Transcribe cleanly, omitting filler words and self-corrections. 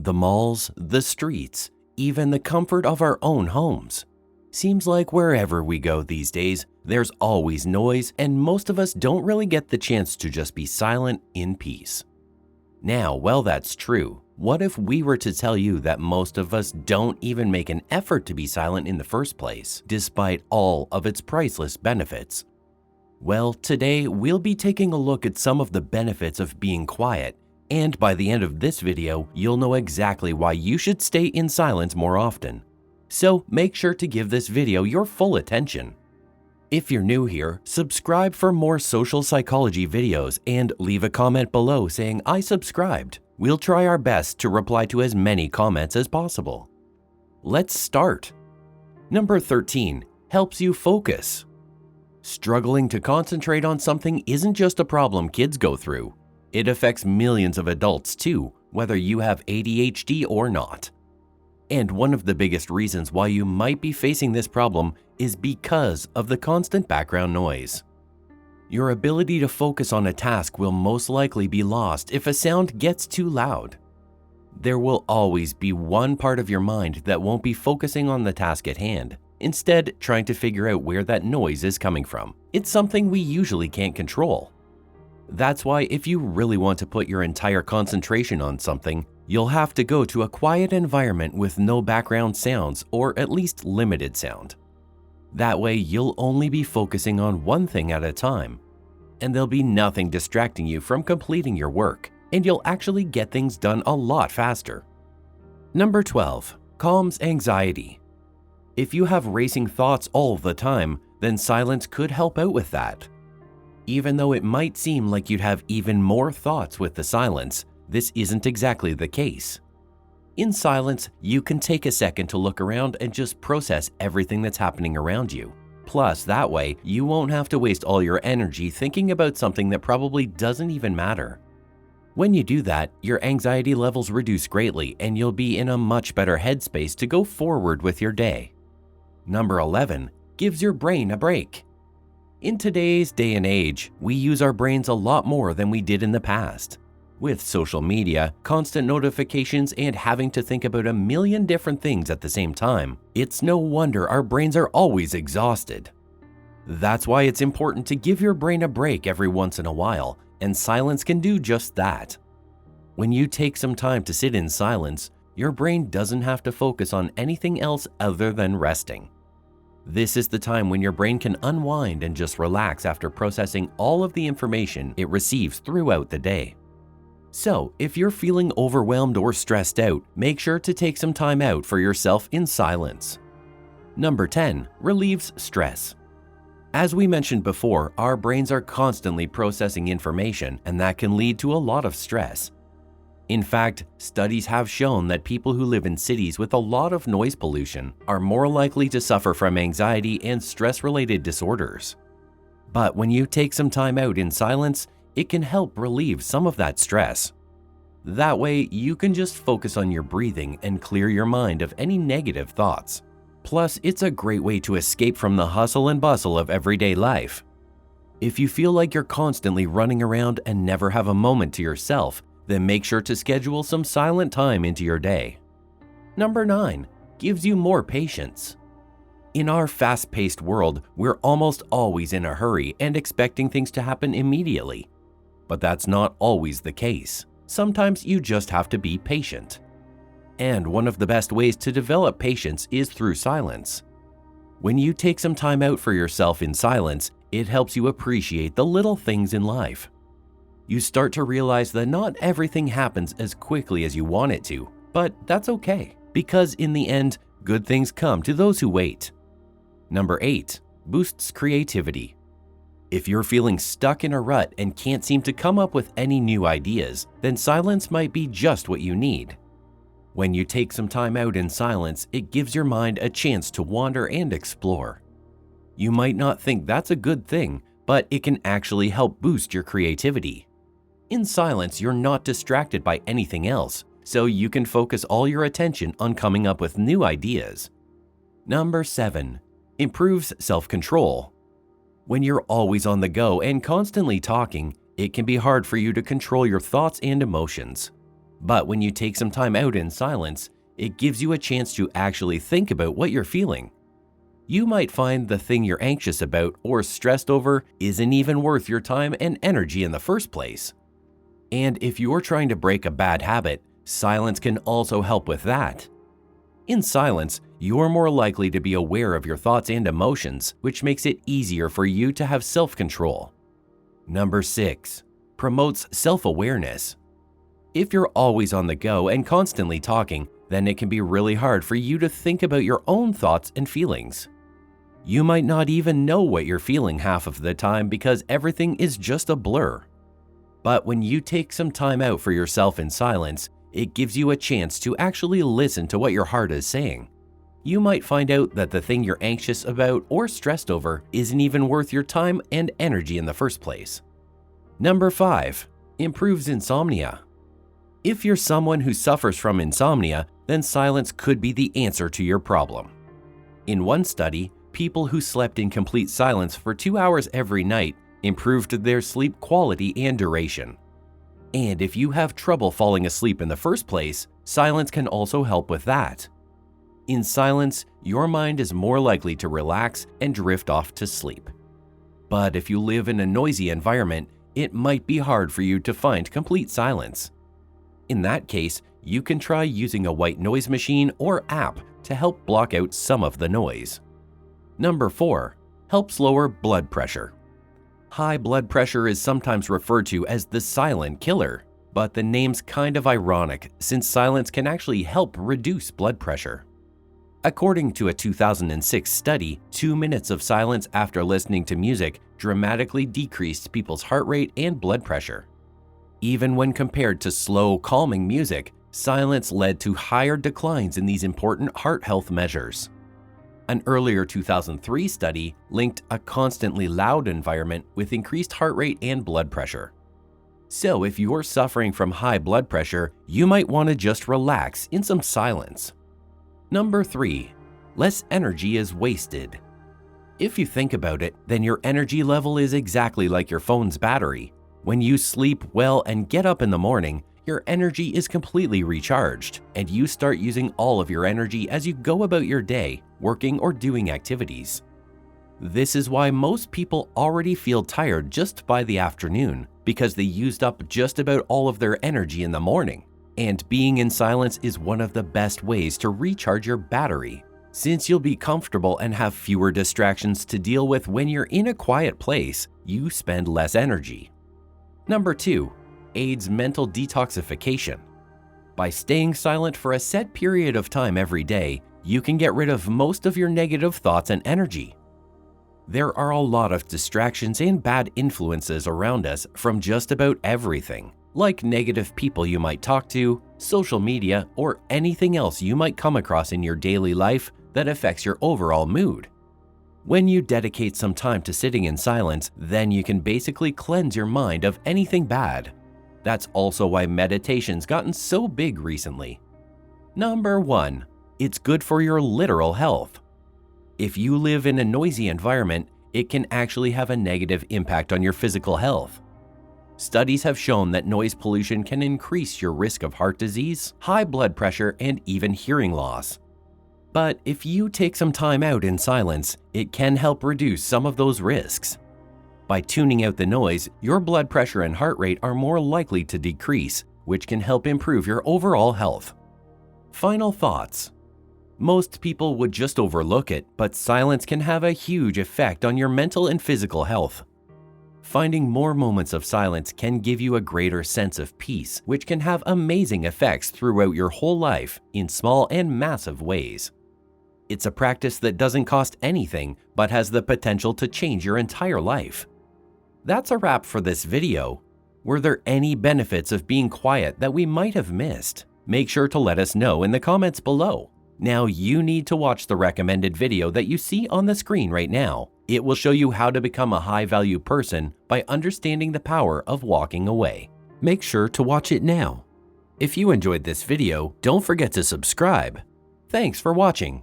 The malls, the streets, even the comfort of our own homes. Seems like wherever we go these days, there's always noise, and most of us don't really get the chance to just be silent in peace. Now, while that's true, what if we were to tell you that most of us don't even make an effort to be silent in the first place, despite all of its priceless benefits? Well, today we'll be taking a look at some of the benefits of being quiet, and by the end of this video, you'll know exactly why you should stay in silence more often. So make sure to give this video your full attention. If you're new here, subscribe for more social psychology videos and leave a comment below saying I subscribed. We'll try our best to reply to as many comments as possible. Let's start. Number 13, helps you focus. Struggling to concentrate on something isn't just a problem kids go through. It affects millions of adults too, whether you have ADHD or not. And one of the biggest reasons why you might be facing this problem is because of the constant background noise. Your ability to focus on a task will most likely be lost if a sound gets too loud. There will always be one part of your mind that won't be focusing on the task at hand, instead trying to figure out where that noise is coming from. It's something we usually can't control. That's why if you really want to put your entire concentration on something, you'll have to go to a quiet environment with no background sounds or at least limited sound. That way you'll only be focusing on one thing at a time, and there'll be nothing distracting you from completing your work, and you'll actually get things done a lot faster. Number 12, calms anxiety. If you have racing thoughts all the time, then silence could help out with that. Even though it might seem like you'd have even more thoughts with the silence, this isn't exactly the case. In silence, you can take a second to look around and just process everything that's happening around you. Plus, that way, you won't have to waste all your energy thinking about something that probably doesn't even matter. When you do that, your anxiety levels reduce greatly and you'll be in a much better headspace to go forward with your day. Number 11, gives your brain a break. In today's day and age, we use our brains a lot more than we did in the past. With social media, constant notifications, and having to think about a million different things at the same time, it's no wonder our brains are always exhausted. That's why it's important to give your brain a break every once in a while, and silence can do just that. When you take some time to sit in silence, your brain doesn't have to focus on anything else other than resting. This is the time when your brain can unwind and just relax after processing all of the information it receives throughout the day. So, if you're feeling overwhelmed or stressed out, make sure to take some time out for yourself in silence. Number 10, relieves stress. As we mentioned before, our brains are constantly processing information, and that can lead to a lot of stress. In fact, studies have shown that people who live in cities with a lot of noise pollution are more likely to suffer from anxiety and stress-related disorders. But when you take some time out in silence, it can help relieve some of that stress. That way, you can just focus on your breathing and clear your mind of any negative thoughts. Plus, it's a great way to escape from the hustle and bustle of everyday life. If you feel like you're constantly running around and never have a moment to yourself, then make sure to schedule some silent time into your day. Number 9, gives you more patience. In our fast-paced world, we're almost always in a hurry and expecting things to happen immediately. But that's not always the case. Sometimes you just have to be patient. And one of the best ways to develop patience is through silence. When you take some time out for yourself in silence, it helps you appreciate the little things in life. You start to realize that not everything happens as quickly as you want it to, but that's okay, because in the end, good things come to those who wait. Number 8, boosts creativity. If you're feeling stuck in a rut and can't seem to come up with any new ideas, then silence might be just what you need. When you take some time out in silence, it gives your mind a chance to wander and explore. You might not think that's a good thing, but it can actually help boost your creativity. In silence, you're not distracted by anything else, so you can focus all your attention on coming up with new ideas. Number 7, improves self-control. When you're always on the go and constantly talking, it can be hard for you to control your thoughts and emotions. But when you take some time out in silence, it gives you a chance to actually think about what you're feeling. You might find the thing you're anxious about or stressed over isn't even worth your time and energy in the first place. And if you're trying to break a bad habit, silence can also help with that. In silence, you're more likely to be aware of your thoughts and emotions, which makes it easier for you to have self-control. Number 6. Promotes self-awareness. If you're always on the go and constantly talking, then it can be really hard for you to think about your own thoughts and feelings. You might not even know what you're feeling half of the time because everything is just a blur. But when you take some time out for yourself in silence, it gives you a chance to actually listen to what your heart is saying. You might find out that the thing you're anxious about or stressed over isn't even worth your time and energy in the first place. Number 5. Improves insomnia. If you're someone who suffers from insomnia, then silence could be the answer to your problem. In one study, people who slept in complete silence for 2 hours every night improved their sleep quality and duration. And if you have trouble falling asleep in the first place, silence can also help with that. In silence, your mind is more likely to relax and drift off to sleep. But if you live in a noisy environment, it might be hard for you to find complete silence. In that case, you can try using a white noise machine or app to help block out some of the noise. Number 4. Helps lower blood pressure. High blood pressure is sometimes referred to as the silent killer, but the name's kind of ironic since silence can actually help reduce blood pressure. According to a 2006 study, 2 minutes of silence after listening to music dramatically decreased people's heart rate and blood pressure. Even when compared to slow, calming music, silence led to higher declines in these important heart health measures. An earlier 2003 study linked a constantly loud environment with increased heart rate and blood pressure. So if you're suffering from high blood pressure, you might want to just relax in some silence. Number 3. Less energy is wasted. If you think about it, then your energy level is exactly like your phone's battery. When you sleep well and get up in the morning, your energy is completely recharged, and you start using all of your energy as you go about your day, working or doing activities. This is why most people already feel tired just by the afternoon, because they used up just about all of their energy in the morning. And being in silence is one of the best ways to recharge your battery, since you'll be comfortable and have fewer distractions to deal with when you're in a quiet place, you spend less energy. Number 2. Aids mental detoxification. By staying silent for a set period of time every day, you can get rid of most of your negative thoughts and energy. There are a lot of distractions and bad influences around us from just about everything, like negative people you might talk to, social media, or anything else you might come across in your daily life that affects your overall mood. When you dedicate some time to sitting in silence, then you can basically cleanse your mind of anything bad. That's also why meditation's gotten so big recently. Number 1. It's good for your literal health. If you live in a noisy environment, it can actually have a negative impact on your physical health. Studies have shown that noise pollution can increase your risk of heart disease, high blood pressure, and even hearing loss. But if you take some time out in silence, it can help reduce some of those risks. By tuning out the noise, your blood pressure and heart rate are more likely to decrease, which can help improve your overall health. Final thoughts. Most people would just overlook it, but silence can have a huge effect on your mental and physical health. Finding more moments of silence can give you a greater sense of peace, which can have amazing effects throughout your whole life in small and massive ways. It's a practice that doesn't cost anything, but has the potential to change your entire life. That's a wrap for this video. Were there any benefits of being quiet that we might have missed? Make sure to let us know in the comments below. Now you need to watch the recommended video that you see on the screen right now. It will show you how to become a high-value person by understanding the power of walking away. Make sure to watch it now. If you enjoyed this video, don't forget to subscribe. Thanks for watching.